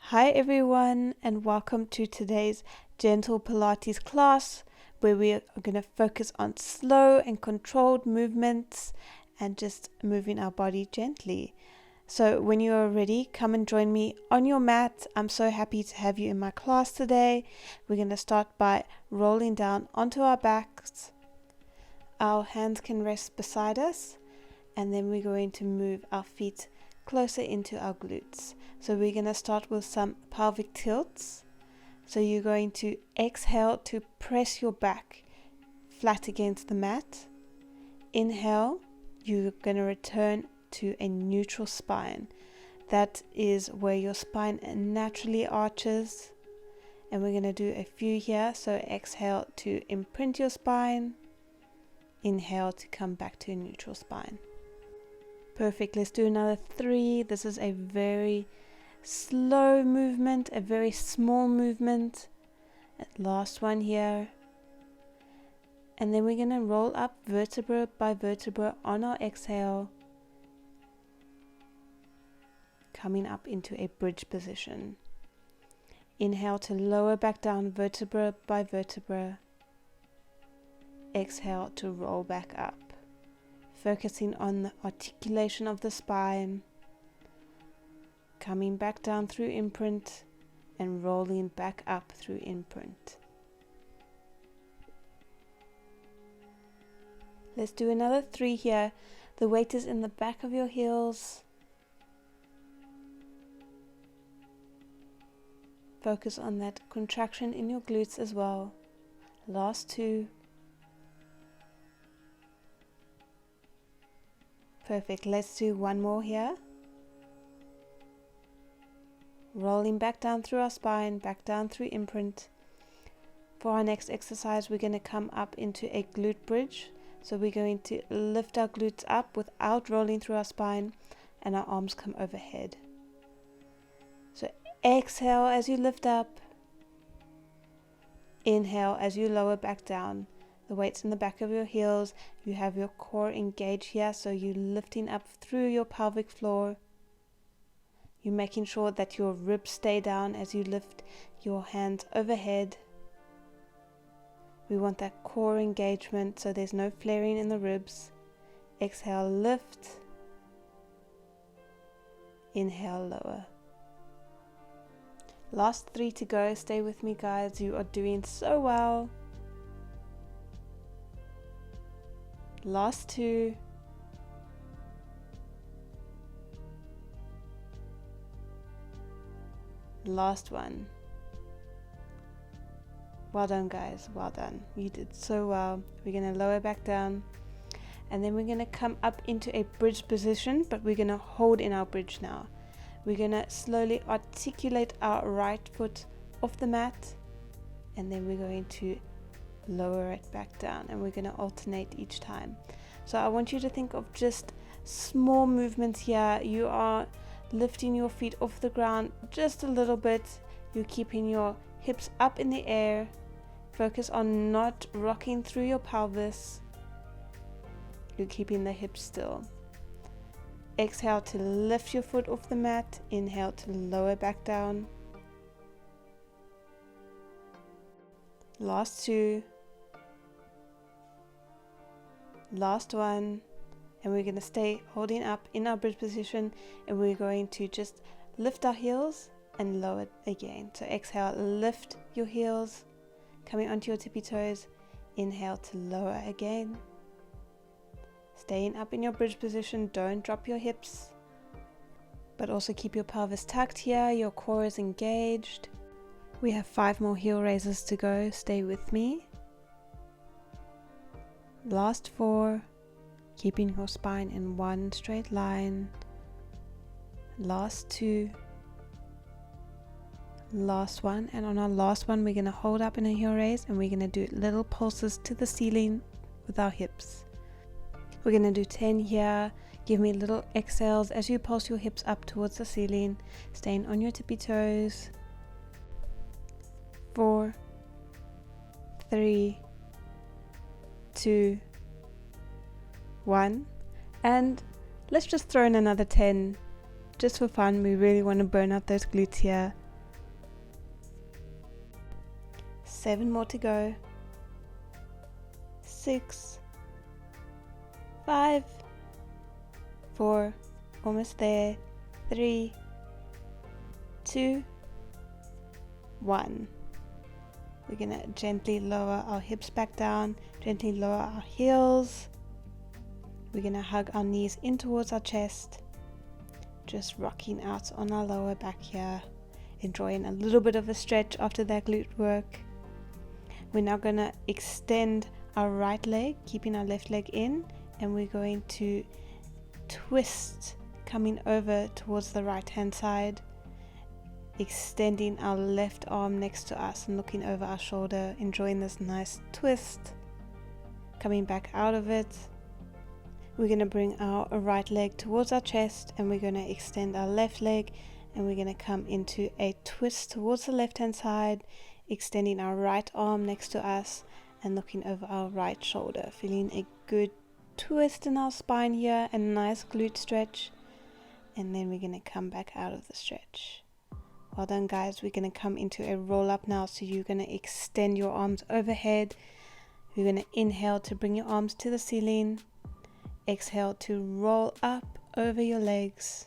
Hi everyone, and welcome to today's gentle Pilates class where we are going to focus on slow and controlled movements and just moving our body gently. So when you are ready, come and join me on your mat. I'm so happy to have you in my class today. We're going to start by rolling down onto our backs. Our hands can rest beside us, and then we're going to move our feet closer into our glutes. So we're going to start with some pelvic tilts. So you're going to exhale to press your back flat against the mat. Inhale, you're going to return to a neutral spine. That is where your spine naturally arches. And we're going to do a few here. So exhale to imprint your spine. Inhale to come back to a neutral spine. Perfect. Let's do another 3. This is a very slow movement, a very small movement. Last one here. And then we're going to roll up vertebra by vertebra on our exhale, coming up into a bridge position. Inhale to lower back down vertebra by vertebra. Exhale to roll back up, focusing on the articulation of the spine, coming back down through imprint and rolling back up through imprint. Let's do another 3 here. The weight is in the back of your heels. Focus on that contraction in your glutes as well. Last 2. Perfect. Let's do one more here. Rolling back down through our spine, back down through imprint. For our next exercise, we're going to come up into a glute bridge. So we're going to lift our glutes up without rolling through our spine, and our arms come overhead. So exhale as you lift up. Inhale as you lower back down. The weight's in the back of your heels. You have your core engaged here, so you're lifting up through your pelvic floor. You're making sure that your ribs stay down as you lift your hands overhead. We want that core engagement so there's no flaring in the ribs. Exhale, lift. Inhale, lower. Last 3 to go. Stay with me, guys. You are doing so well. Last 2. Last 1. Well done, guys. Well done. You did so well. We're going to lower back down. And then we're going to come up into a bridge position, but we're going to hold in our bridge now. We're going to slowly articulate our right foot off the mat. And then we're going to lower it back down, and we're going to alternate each time. So I want you to think of just small movements here. You are lifting your feet off the ground just a little bit. You're keeping your hips up in the air. Focus on not rocking through your pelvis. You're keeping the hips still. Exhale to lift your foot off the mat. Inhale to lower back down. Last 2. Last 1. And we're going to stay holding up in our bridge position, and we're going to just lift our heels and lower it again. So exhale, lift your heels, coming onto your tippy toes. Inhale to lower again. Staying up in your bridge position, don't drop your hips, but also keep your pelvis tucked here, your core is engaged. We have 5 more heel raises to go. Stay with me. Last 4. Keeping your spine in one straight line. Last 2. Last 1. And on our last one, we're going to hold up in a heel raise, and we're going to do little pulses to the ceiling with our hips. We're going to do 10 here. Give me little exhales as you pulse your hips up towards the ceiling, staying on your tippy toes. 4, 3, 2, 1. And let's just throw in another 10 just for fun. We really want to burn out those glutes here. 7 more to go. 6, 5, 4, almost there. 3, 2, 1. We're going to gently lower our hips back down, gently lower our heels. We're going to hug our knees in towards our chest, just rocking out on our lower back here, enjoying a little bit of a stretch after that glute work. We're now going to extend our right leg, keeping our left leg in, and we're going to twist, coming over towards the right hand side, extending our left arm next to us and looking over our shoulder, enjoying this nice twist. Coming back out of it, we're going to bring our right leg towards our chest, and we're going to extend our left leg, and we're going to come into a twist towards the left hand side, extending our right arm next to us and looking over our right shoulder, feeling a good twist in our spine here and a nice glute stretch. And then we're going to come back out of the stretch. Well done, guys. We're going to come into a roll up now, so you're going to extend your arms overhead. You're going to inhale to bring your arms to the ceiling. Exhale to roll up over your legs.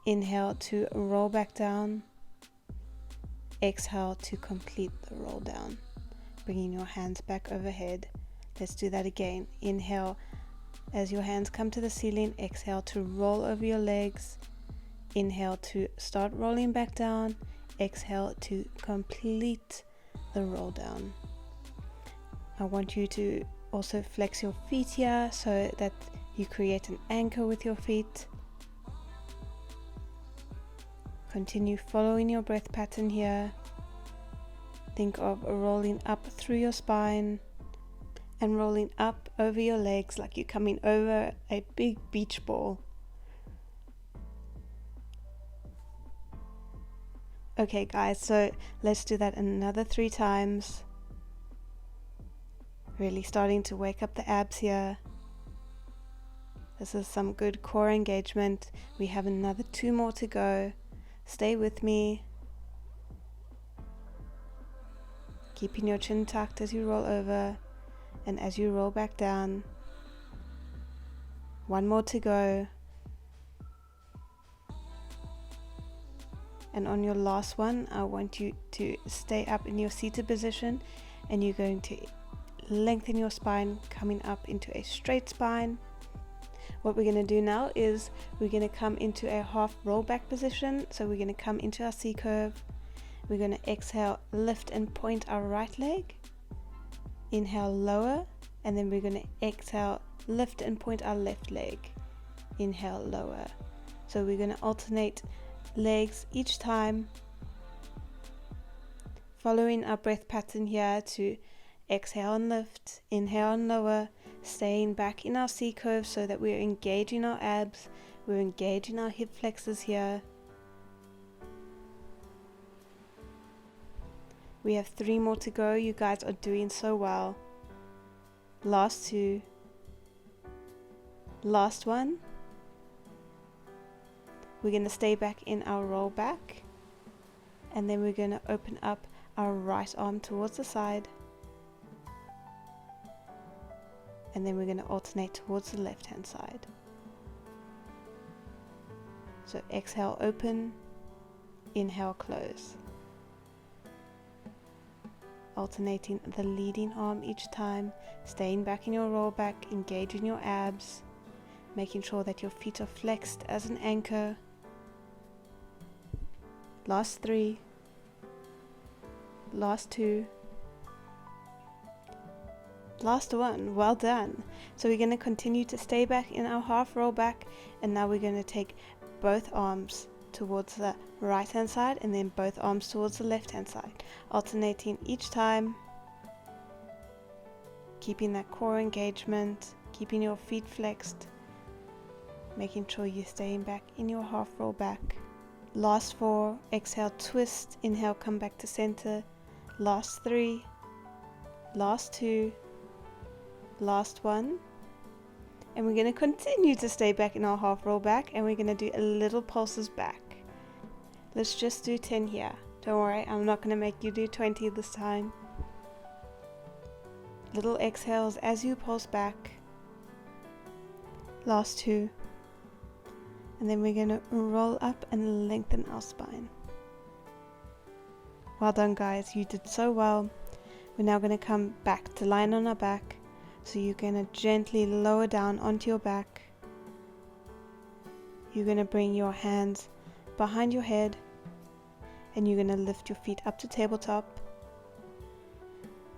Inhale to roll back down. Exhale to complete the roll down, bringing your hands back overhead. Let's do that again. Inhale as your hands come to the ceiling. Exhale to roll over your legs. Inhale to start rolling back down. Exhale to complete the roll down. I want you to also flex your feet here so that you create an anchor with your feet. Continue following your breath pattern here. Think of rolling up through your spine and rolling up over your legs like you're coming over a big beach ball. Okay guys, so let's do that another 3 times. Really starting to wake up the abs here. This is some good core engagement. We have another 2 more to go. Stay with me. Keeping your chin tucked as you roll over and as you roll back down. 1 more to go. And on your last one, I want you to stay up in your seated position, and you're going to lengthen your spine, coming up into a straight spine. What we're going to do now is we're going to come into a half roll back position. So we're going to come into our C curve. We're going to exhale, lift and point our right leg. Inhale, lower, and then we're going to exhale, lift and point our left leg. Inhale, lower. So we're going to alternate legs each time, following our breath pattern here to exhale and lift, inhale and lower, staying back in our C curve so that we're engaging our abs, we're engaging our hip flexors here. We have 3 more to go. You guys are doing so well. Last 2. Last one. We're going to stay back in our roll back, and then we're going to open up our right arm towards the side, and then we're going to alternate towards the left hand side. So exhale, open, inhale, close. Alternating the leading arm each time, staying back in your roll back, engaging your abs, making sure that your feet are flexed as an anchor. Last 3, last 2, last 1. Well done. So we're going to continue to stay back in our half roll back, and now we're going to take both arms towards the right hand side and then both arms towards the left hand side, alternating each time, keeping that core engagement, keeping your feet flexed, making sure you're staying back in your half roll back. Last 4, exhale, twist, inhale, come back to center. Last 3, last 2, last 1. And we're going to continue to stay back in our half roll back, and we're going to do a little pulses back. Let's just do 10 here. Don't worry, I'm not going to make you do 20 this time. Little exhales as you pulse back. Last 2. And then we're going to roll up and lengthen our spine. Well done, guys, you did so well. We're now going to come back to lying on our back. So you're going to gently lower down onto your back. You're going to bring your hands behind your head and you're going to lift your feet up to tabletop,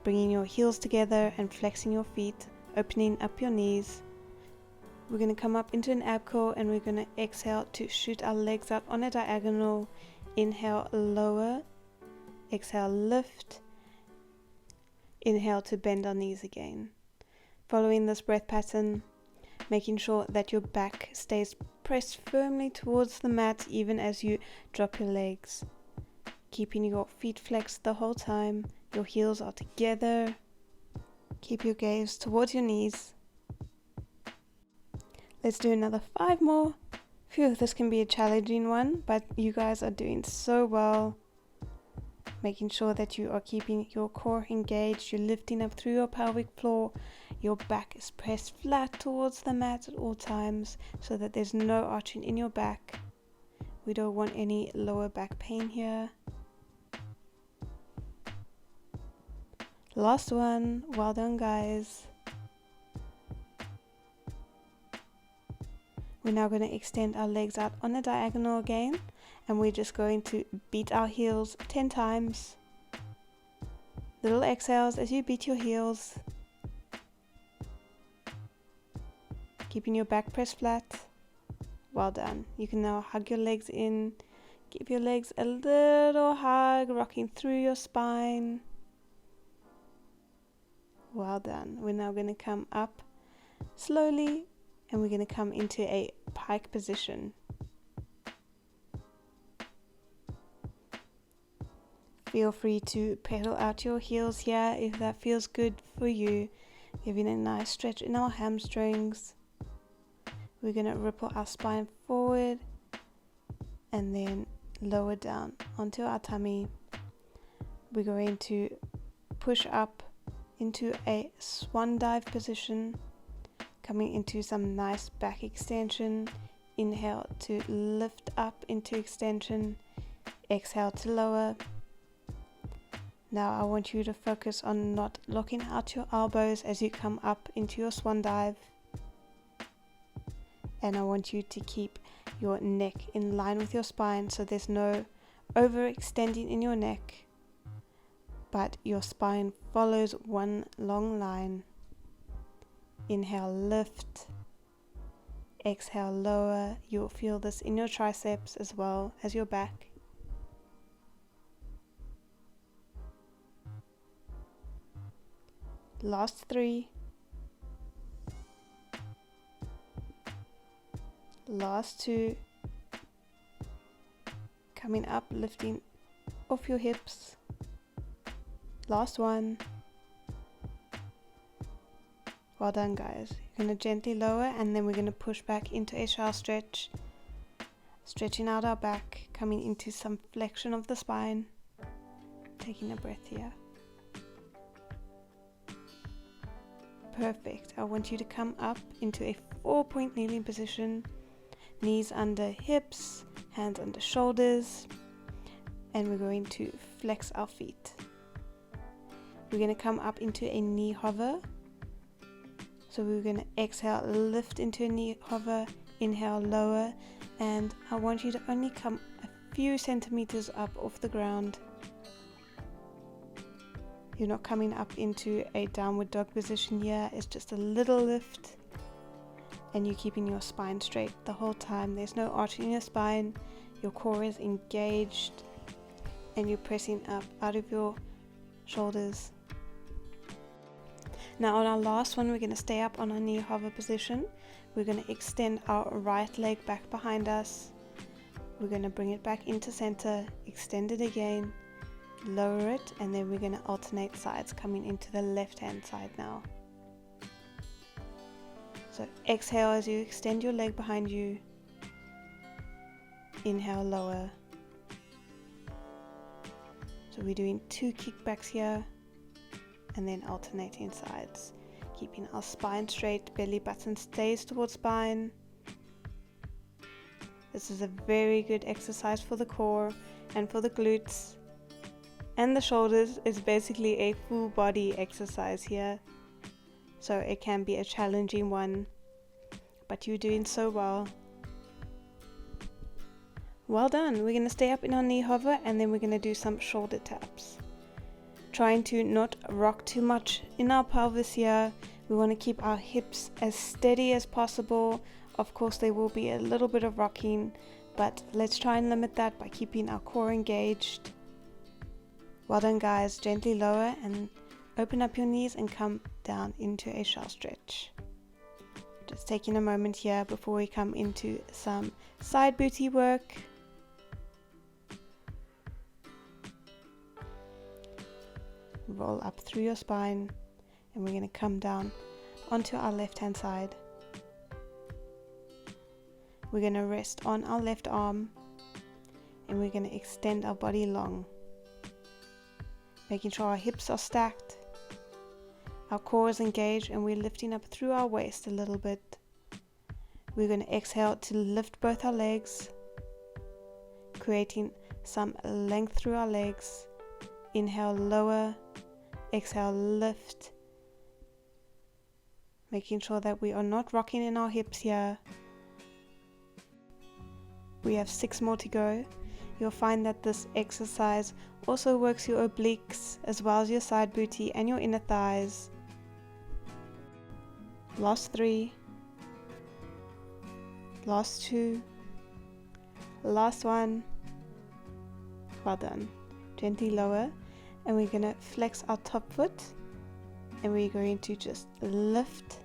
bringing your heels together and flexing your feet, opening up your knees. We're going to come up into an ab curl and we're going to exhale to shoot our legs out on a diagonal. Inhale, lower. Exhale, lift. Inhale to bend our knees again. Following this breath pattern, making sure that your back stays pressed firmly towards the mat even as you drop your legs. Keeping your feet flexed the whole time. Your heels are together. Keep your gaze towards your knees. Let's do another 5 more. Phew, this can be a challenging one, but you guys are doing so well. Making sure that you are keeping your core engaged. You're lifting up through your pelvic floor. Your back is pressed flat towards the mat at all times so that there's no arching in your back. We don't want any lower back pain here. Last one. Well done, guys. We're now going to extend our legs out on a diagonal again, and we're just going to beat our heels 10 times. Little exhales as you beat your heels. Keeping your back pressed flat. Well done. You can now hug your legs in. Give your legs a little hug, rocking through your spine. Well done. We're now going to come up slowly and we're going to come into a pike position. Feel free to pedal out your heels here if that feels good for you. Giving a nice stretch in our hamstrings. We're going to ripple our spine forward and then lower down onto our tummy. We're going to push up into a swan dive position, coming into some nice back extension. Inhale to lift up into extension. Exhale to lower. Now I want you to focus on not locking out your elbows as you come up into your swan dive. And I want you to keep your neck in line with your spine so there's no overextending in your neck, but your spine follows one long line. Inhale, lift. Exhale, lower. You'll feel this in your triceps as well as your back. Last 3. Last 2. Coming up, lifting off your hips. Last 1. Well done, guys. You're going to gently lower and then we're going to push back into a shallow stretch. Stretching out our back, coming into some flexion of the spine. Taking a breath here. Perfect. I want you to come up into a 4-point kneeling position. Knees under hips, hands under shoulders. And we're going to flex our feet. We're going to come up into a knee hover. So we're going to exhale, lift into a knee hover, inhale, lower, and I want you to only come a few centimeters up off the ground. You're not coming up into a downward dog position here, it's just a little lift, and you're keeping your spine straight the whole time. There's no arch in your spine, your core is engaged, and you're pressing up out of your shoulders. Now on our last one, we're going to stay up on our knee hover position. We're going to extend our right leg back behind us. We're going to bring it back into center, extend it again, lower it, and then we're going to alternate sides, coming into the left hand side now. So exhale as you extend your leg behind you. Inhale, lower. So we're doing 2 kickbacks here and then alternating sides, keeping our spine straight, belly button stays towards spine. This is a very good exercise for the core and for the glutes and the shoulders. It's basically a full body exercise here, so it can be a challenging one, but you're doing so well. Well done. We're going to stay up in our knee hover and then we're going to do some shoulder taps. Trying to not rock too much in our pelvis here. We want to keep our hips as steady as possible. Of course there will be a little bit of rocking, but let's try and limit that by keeping our core engaged. Well done guys. Gently lower and open up your knees and come down into a shell stretch. Just taking a moment here before we come into some side booty work. Roll up through your spine and we're going to come down onto our left hand side. We're going to rest on our left arm and we're going to extend our body long, making sure our hips are stacked, our core is engaged, and we're lifting up through our waist a little bit. We're going to exhale to lift both our legs, creating some length through our legs. Inhale, lower. Exhale, lift, making sure that we are not rocking in our hips here. We have 6 more to go. You'll find that this exercise also works your obliques as well as your side booty and your inner thighs. Last 3, last 2, last 1. Well done. Gently lower. And we're going to flex our top foot and we're going to just lift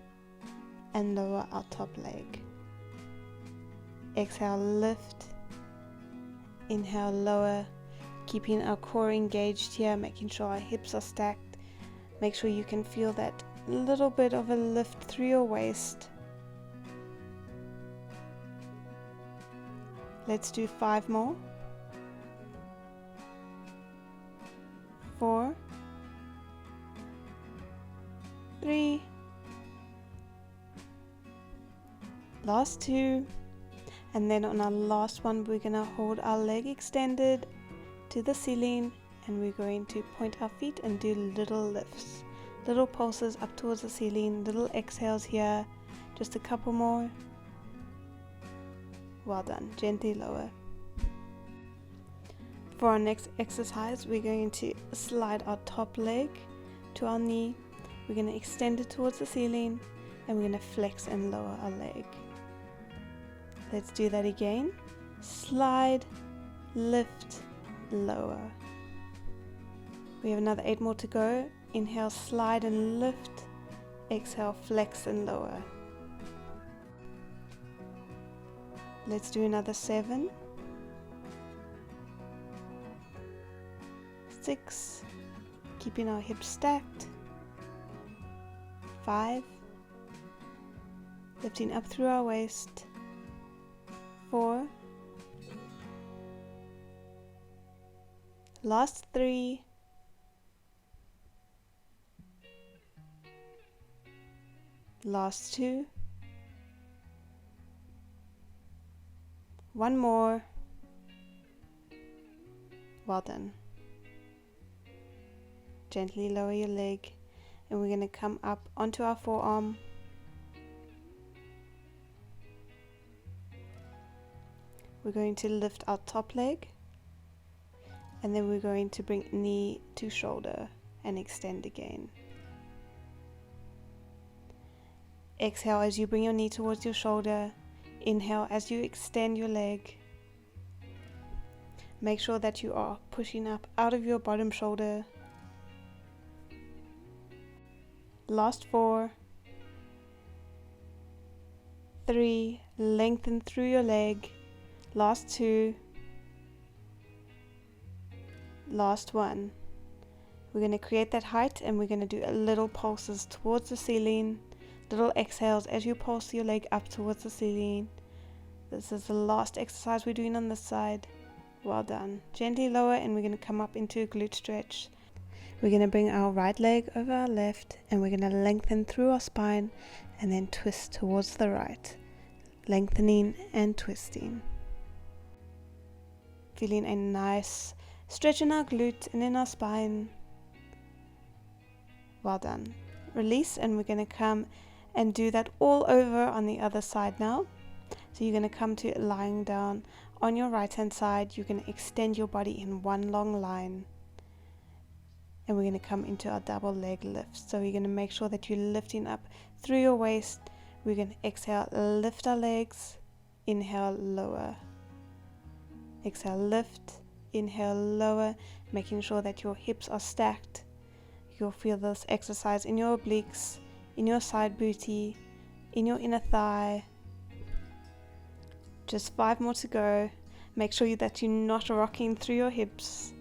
and lower our top leg. Exhale, lift. Inhale, lower. Keeping our core engaged here, making sure our hips are stacked. Make sure you can feel that little bit of a lift through your waist. Let's do 5 more. 4, 3, last 2, and then on our last one we're going to hold our leg extended to the ceiling and we're going to point our feet and do little lifts, little pulses up towards the ceiling, little exhales here. Just a couple more. Well done. Gently lower. For our next exercise, we're going to slide our top leg to our knee. We're going to extend it towards the ceiling and we're going to flex and lower our leg. Let's do that again. Slide, lift, lower. We have another 8 more to go. Inhale, slide and lift. Exhale, flex and lower. Let's do another 7. 6, keeping our hips stacked. 5, lifting up through our waist. 4, last 3, last 2, 1 more. Well done. Gently lower your leg and we're going to come up onto our forearm. We're going to lift our top leg and then we're going to bring knee to shoulder and extend again. Exhale as you bring your knee towards your shoulder. Inhale as you extend your leg. Make sure that you are pushing up out of your bottom shoulder. Last 4, 3, lengthen through your leg. Last 2, last 1. We're going to create that height and we're going to do a little pulses towards the ceiling, little exhales as you pulse your leg up towards the ceiling. This is the last exercise we're doing on this side. Well done. Gently lower, and we're going to come up into a glute stretch. We're going to bring our right leg over our left, and we're going to lengthen through our spine and then twist towards the right, lengthening and twisting. Feeling a nice stretch in our glute and in our spine. Well done. Release, and we're going to come and do that all over on the other side now. So you're going to come to lying down on your right hand side. You're going to extend your body in one long line. And we're going to come into our double leg lift. So you're going to make sure that you're lifting up through your waist. We're going to exhale, lift our legs, inhale, lower. Exhale, lift, inhale, lower, making sure that your hips are stacked. You'll feel this exercise in your obliques, in your side booty, in your inner thigh. Just 5 more to go. Make sure that you're not rocking through your hips.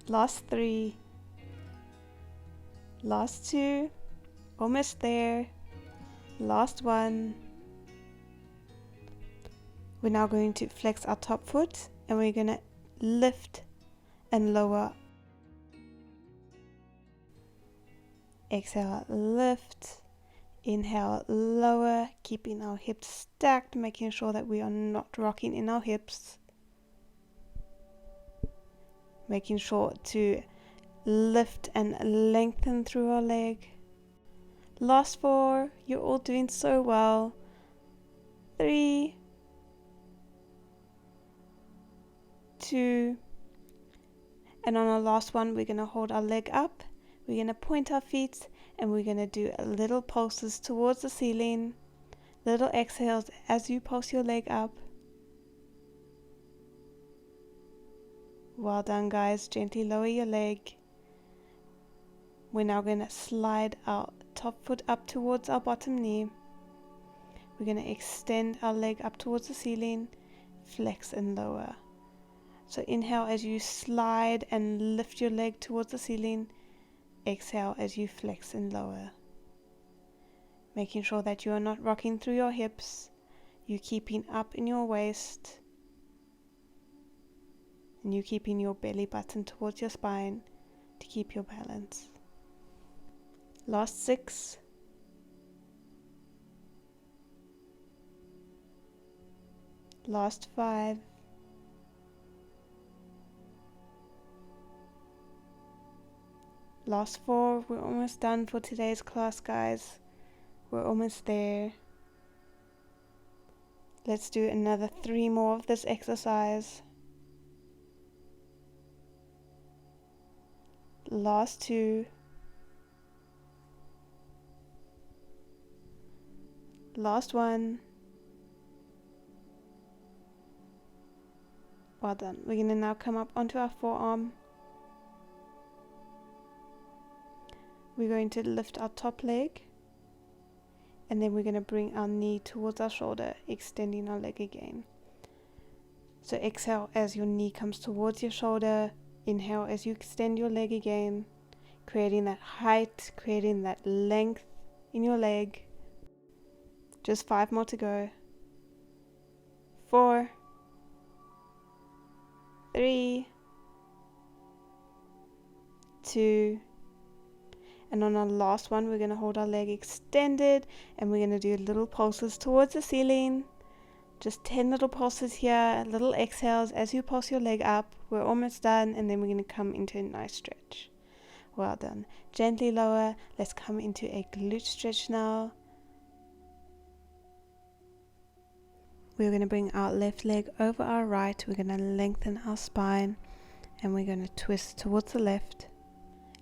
Last 3. Last 2. Almost there. Last 1. We're now going to flex our top foot, and we're going to lift and lower. Exhale, lift. Inhale, lower, keeping our hips stacked, making sure that we are not rocking in our hips. Making sure to lift and lengthen through our leg. Last 4, you're all doing so well. 3, 2, and on our last one, we're going to hold our leg up. We're going to point our feet, and we're going to do little pulses towards the ceiling. Little exhales as you pulse your leg up. Well done, guys. Gently lower your leg. We're now going to slide our top foot up towards our bottom knee. We're going to extend our leg up towards the ceiling, flex and lower. So inhale as you slide and lift your leg towards the ceiling. Exhale as you flex and lower. Making sure that you are not rocking through your hips. You're keeping up in your waist. And you're keeping your belly button towards your spine to keep your balance. Last 6. Last 5. Last 4. We're almost done for today's class, guys. We're almost there. Let's do another 3 more of this exercise. Last 2. Last 1. Well done. We're going to now come up onto our forearm. We're going to lift our top leg, and then we're going to bring our knee towards our shoulder, extending our leg again. So exhale as your knee comes towards your shoulder. Inhale as you extend your leg again, creating that height, creating that length in your leg. Just 5 more to go. 4, 3, 2, and on our last one, we're going to hold our leg extended, and we're going to do little pulses towards the ceiling. Just 10 little pulses here, little exhales as you pulse your leg up. We're almost done, and then we're going to come into a nice stretch. Well done. Gently lower. Let's come into a glute stretch now. We're going to bring our left leg over our right. We're going to lengthen our spine, and we're going to twist towards the left.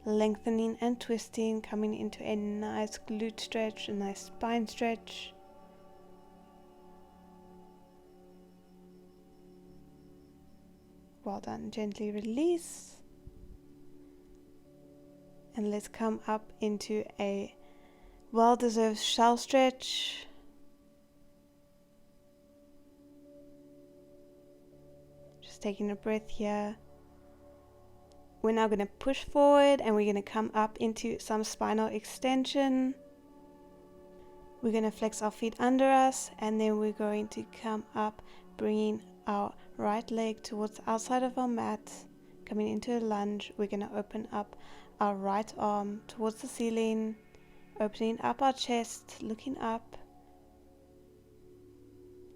Lengthening and twisting, coming into a nice glute stretch, a nice spine stretch. Well done. Gently release. And let's come up into a well-deserved shell stretch. Just taking a breath here. We're now going to push forward, and we're going to come up into some spinal extension. We're going to flex our feet under us, and then we're going to come up, bringing our right leg towards the outside of our mat, coming into a lunge. We're going to open up our right arm towards the ceiling, opening up our chest, looking up,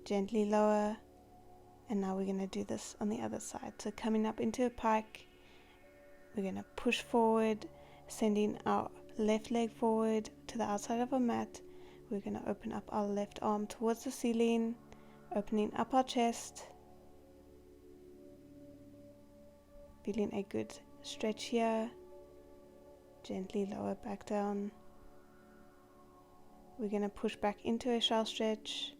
gently lower. And now we're going to do this on the other side. So coming up into a pike, we're going to push forward, sending our left leg forward to the outside of our mat. We're going to open up our left arm towards the ceiling, opening up our chest, feeling a good stretch here. Gently lower back down. We're going to push back into a shell stretch,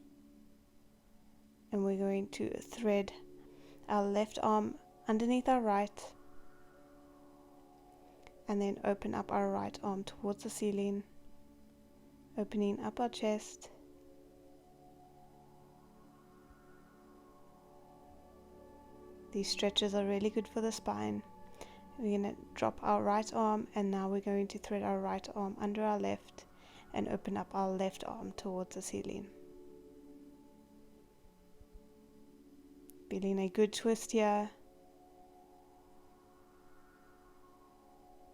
and we're going to thread our left arm underneath our right, and then open up our right arm towards the ceiling, opening up our chest. These stretches are really good for the spine. We're going to drop our right arm, and now we're going to thread our right arm under our left and open up our left arm towards the ceiling. Feeling a good twist here.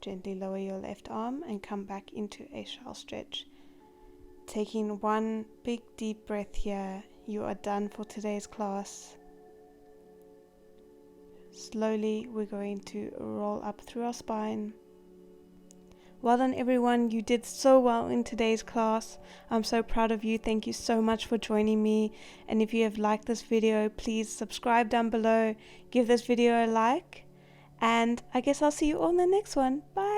Gently lower your left arm and come back into a shell stretch. Taking one big deep breath here. You are done for today's class. Slowly we're going to roll up through our spine. Well done everyone, you did so well in today's class. I'm so proud of you. Thank you so much for joining me. And if you have liked this video, please subscribe down below, give this video a like, and I guess I'll see you all in the next one. Bye.